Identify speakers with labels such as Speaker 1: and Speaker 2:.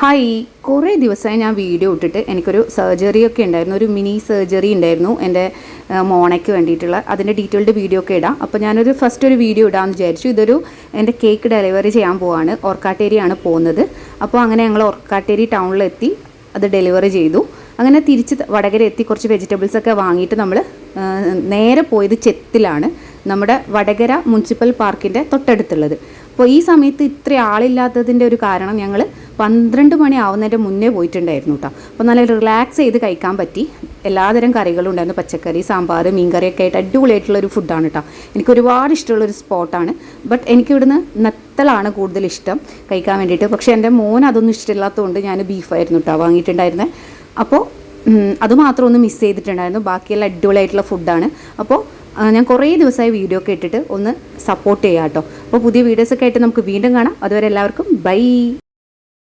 Speaker 1: Hi, കുറേ ദിവസമായി ഞാൻ വീഡിയോ ഇട്ടിട്ട് എനിക്കൊരു സർജറിയൊക്കെ ഉണ്ടായിരുന്നു, ഒരു മിനി സർജറി ഉണ്ടായിരുന്നു എൻ്റെ മോണയ്ക്ക് വേണ്ടിയിട്ടുള്ള. അതിൻ്റെ ഡീറ്റെയിൽഡ് വീഡിയോ ഒക്കെ ഇടാം. അപ്പോൾ ഞാനൊരു ഫസ്റ്റ് ഒരു വീഡിയോ ഇടാമെന്ന് വിചാരിച്ചു. ഇതൊരു എൻ്റെ കേക്ക് ഡെലിവറി ചെയ്യാൻ പോവാണ്. ഓർക്കാട്ടേരിയാണ് പോകുന്നത്. അപ്പോൾ അങ്ങനെ ഞങ്ങൾ ഓർക്കാട്ടേരി ടൗണിലെത്തി അത് ഡെലിവറി ചെയ്തു. അങ്ങനെ തിരിച്ച് വടകര എത്തി കുറച്ച് വെജിറ്റബിൾസൊക്കെ വാങ്ങിയിട്ട് നമ്മൾ നേരെ പോയത് ചെത്തിലാണ്, നമ്മുടെ വടകര മുനിസിപ്പൽ പാർക്കിൻ്റെ തൊട്ടടുത്തുള്ളത്. അപ്പോൾ ഈ സമയത്ത് ഇത്ര ആളില്ലാത്തതിൻ്റെ ഒരു കാരണം ഞങ്ങൾ 12 മണി ആവുന്നതിൻ്റെ മുന്നേ പോയിട്ടുണ്ടായിരുന്നു കേട്ടോ. അപ്പോൾ നല്ല റിലാക്സ് ചെയ്ത് കഴിക്കാൻ പറ്റി. എല്ലാതരം കറികളും ഉണ്ടായിരുന്നു, പച്ചക്കറി, സാമ്പാർ, മീൻകറിയൊക്കെ ആയിട്ട് അടിപൊളിയായിട്ടുള്ളൊരു ഫുഡാണ് കേട്ടോ. എനിക്ക് ഒരുപാട് ഇഷ്ടമുള്ളൊരു സ്പോട്ടാണ്. ബട്ട് എനിക്കിവിടുന്ന് നത്തലാണ് കൂടുതൽ ഇഷ്ടം കഴിക്കാൻ വേണ്ടിയിട്ട്. പക്ഷേ എൻ്റെ മോൻ അതൊന്നും ഇഷ്ടമില്ലാത്തതുകൊണ്ട് ഞാൻ ബീഫായിരുന്നു കേട്ടോ വാങ്ങിയിട്ടുണ്ടായിരുന്നത്. അപ്പോൾ അതുമാത്രം ഒന്ന് മിസ് ചെയ്തിട്ടുണ്ടായിരുന്നു. ബാക്കിയെല്ലാം അടിപൊളിയായിട്ടുള്ള ഫുഡാണ്. അപ്പോൾ ഞാൻ കുറേ ദിവസമായി വീഡിയോ ഒക്കെ ഇട്ടിട്ട് ഒന്ന് സപ്പോർട്ട് ചെയ്യാം കേട്ടോ. അപ്പോൾ പുതിയ വീഡിയോസൊക്കെ ആയിട്ട് നമുക്ക് വീണ്ടും കാണാം. അതുവരെ എല്ലാവർക്കും ബൈ.